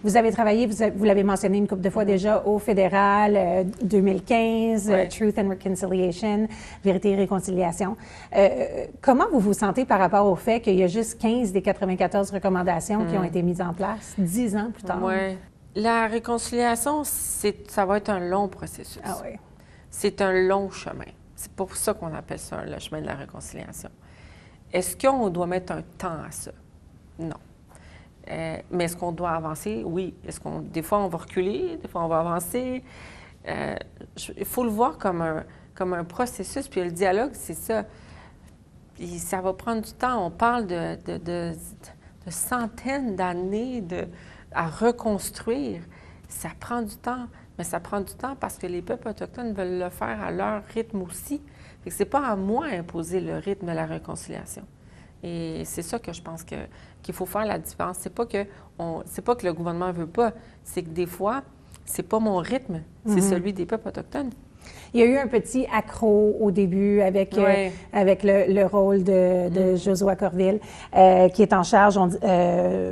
Vous avez travaillé, vous l'avez mentionné une couple de fois déjà, au fédéral, 2015, Truth and Reconciliation, Vérité et Réconciliation. Comment vous vous sentez par rapport au fait qu'il y a juste 15 des 94 recommandations qui ont été mises en place 10 ans plus tard? Oui. La réconciliation, ça va être un long processus. Ah oui. C'est un long chemin. C'est pour ça qu'on appelle ça le chemin de la réconciliation. Est-ce qu'on doit mettre un temps à ça? Non. Mais est-ce qu'on doit avancer? Oui. Des fois, on va reculer, des fois, on va avancer. Il faut le voir comme un processus. Puis le dialogue, c'est ça. Puis ça va prendre du temps. On parle de centaines d'années à reconstruire. Ça prend du temps. Mais ça prend du temps parce que les peuples autochtones veulent le faire à leur rythme aussi. Fait que c'est pas à moi d'imposer le rythme de la réconciliation. Et c'est ça que je pense qu'il faut faire la différence. C'est pas que le gouvernement veut pas, c'est que des fois, c'est pas mon rythme, c'est celui des peuples autochtones. Il y a eu un petit accroc au début avec le rôle de Josua Corville, qui est en charge,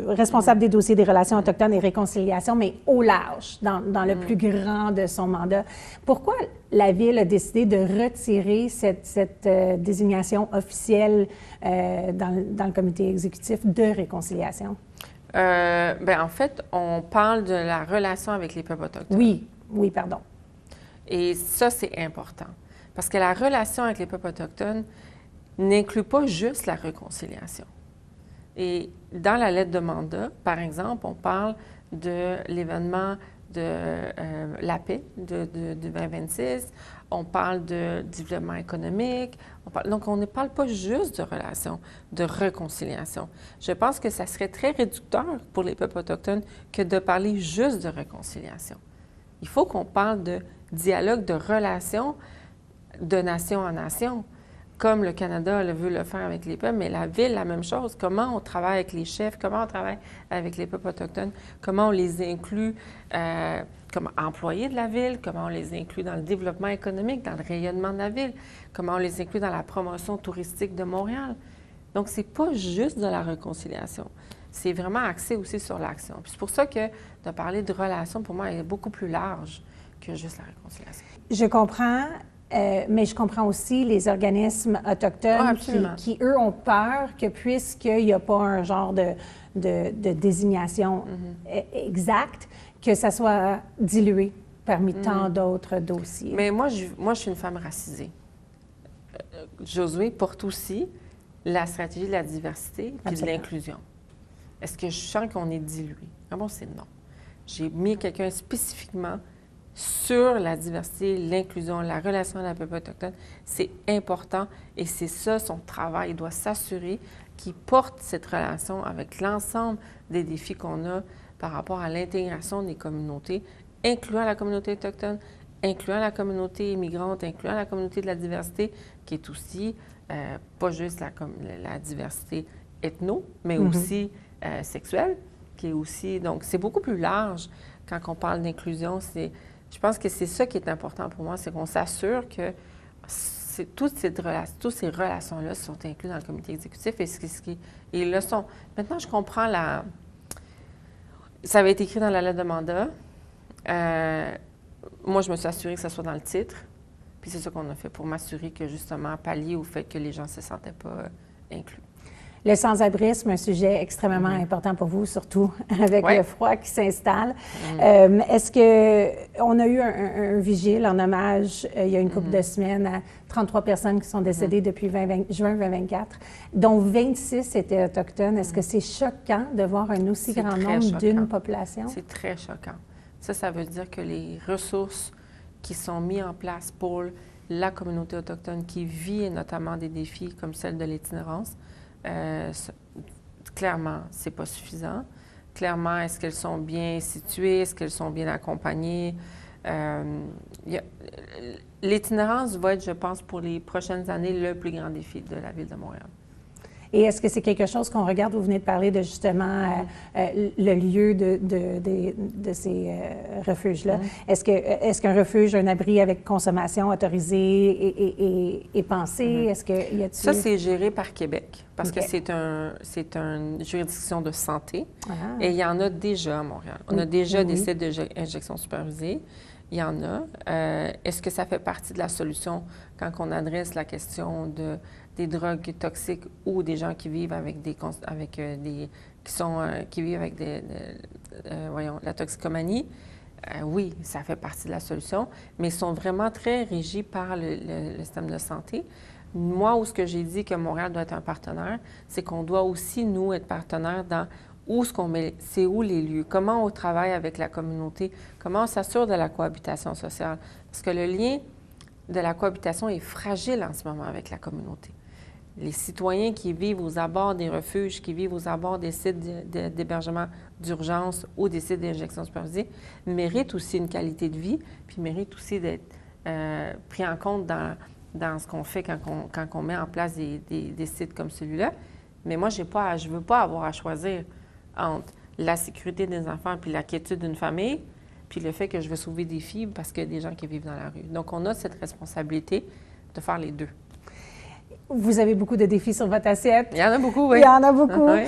responsable des dossiers des relations autochtones et réconciliation, mais au large, dans le plus grand de son mandat. Pourquoi la Ville a décidé de retirer cette désignation officielle dans le comité exécutif de réconciliation? En fait, on parle de la relation avec les peuples autochtones. Oui, pardon. Et ça, c'est important. Parce que la relation avec les peuples autochtones n'inclut pas juste la réconciliation. Et dans la lettre de mandat, par exemple, on parle de l'événement de la paix de 2026, on parle de développement économique, donc on ne parle pas juste de relations, de réconciliation. Je pense que ça serait très réducteur pour les peuples autochtones que de parler juste de réconciliation. Il faut qu'on parle de dialogue, de relations de nation en nation, comme le Canada veut le faire avec les peuples, mais la Ville, la même chose. Comment on travaille avec les chefs, comment on travaille avec les peuples autochtones, comment on les inclut comme employés de la Ville, comment on les inclut dans le développement économique, dans le rayonnement de la Ville, comment on les inclut dans la promotion touristique de Montréal. Donc, c'est pas juste de la réconciliation. C'est vraiment axé aussi sur l'action. Puis c'est pour ça que de parler de relations, pour moi, est beaucoup plus large que juste la réconciliation. Je comprends, mais je comprends aussi les organismes autochtones qui, eux, ont peur que puisqu'il n'y a pas un genre de désignation exacte, que ça soit dilué parmi tant d'autres dossiers. Mais moi, je suis une femme racisée. Josué porte aussi la stratégie de la diversité et de l'inclusion. Est-ce que je sens qu'on est dilué? Ah bon, c'est non. J'ai mis quelqu'un spécifiquement sur la diversité, l'inclusion, la relation à la peuple autochtone. C'est important et c'est ça son travail. Il doit s'assurer qu'il porte cette relation avec l'ensemble des défis qu'on a par rapport à l'intégration des communautés, incluant la communauté autochtone, incluant la communauté immigrante, incluant la communauté de la diversité, qui est aussi pas juste la diversité ethno, mais aussi sexuelle, qui est aussi... Donc, c'est beaucoup plus large quand on parle d'inclusion. Je pense que c'est ça qui est important pour moi, c'est qu'on s'assure que toutes ces relations-là sont incluses dans le comité exécutif et ils le sont. Maintenant, je comprends ça avait été écrit dans la lettre de mandat. Moi, je me suis assurée que ça soit dans le titre. Puis c'est ça qu'on a fait pour m'assurer que, justement, pallier au fait que les gens ne se sentaient pas inclus. Le sans-abrisme, un sujet extrêmement important pour vous, surtout avec le froid qui s'installe. Est-ce qu'on a eu un vigile en hommage il y a une couple de semaines à 33 personnes qui sont décédées depuis juin 2024, dont 26 étaient autochtones. Est-ce que c'est choquant de voir un aussi grand nombre d'une population? C'est très choquant. Ça veut dire que les ressources qui sont mises en place pour la communauté autochtone qui vit notamment des défis comme celle de l'itinérance, clairement, c'est pas suffisant. Clairement, est-ce qu'elles sont bien situées? Est-ce qu'elles sont bien accompagnées? L'itinérance va être, je pense, pour les prochaines années, le plus grand défi de la Ville de Montréal. Et est-ce que c'est quelque chose qu'on regarde, vous venez de parler de justement le lieu de ces refuges-là. Est-ce qu'un refuge, un abri avec consommation autorisée est pensé? Est-ce que y a-t-il... Ça, c'est géré par Québec parce que c'est une juridiction de santé et il y en a déjà à Montréal. On a déjà des sites d'injection supervisée. Il y en a. Est-ce que ça fait partie de la solution quand on adresse la question des drogues toxiques ou des gens qui vivent avec qui vivent avec la toxicomanie? Oui, ça fait partie de la solution, mais ils sont vraiment très régis par le système de santé. Moi, ce que j'ai dit que Montréal doit être un partenaire, c'est qu'on doit aussi, nous, être partenaire dans où est-ce qu'on met, c'est où les lieux, comment on travaille avec la communauté, comment on s'assure de la cohabitation sociale. Parce que le lien de la cohabitation est fragile en ce moment avec la communauté. Les citoyens qui vivent aux abords des refuges, qui vivent aux abords des sites d'hébergement d'urgence ou des sites d'injection supervisée, méritent aussi une qualité de vie, puis méritent aussi d'être pris en compte dans ce qu'on fait quand on met en place des sites comme celui-là. Mais moi, je ne veux pas avoir à choisir entre la sécurité des enfants puis la quiétude d'une famille, puis le fait que je veux sauver des filles parce qu'il y a des gens qui vivent dans la rue. Donc, on a cette responsabilité de faire les deux. Vous avez beaucoup de défis sur votre assiette. Il y en a beaucoup, oui. Il y en a beaucoup. Oui.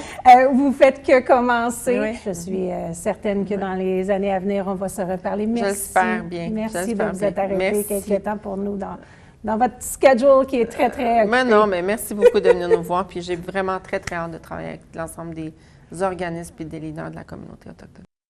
Vous faites que commencer. Oui. Je suis certaine que dans les années à venir, on va se reparler. Merci. J'espère bien. Merci de vous être arrêté quelques temps pour nous dans votre schedule qui est très, très occupé. Mais non, mais merci beaucoup de venir nous voir. Puis j'ai vraiment très, très hâte de travailler avec l'ensemble des organismes et des leaders de la communauté autochtone.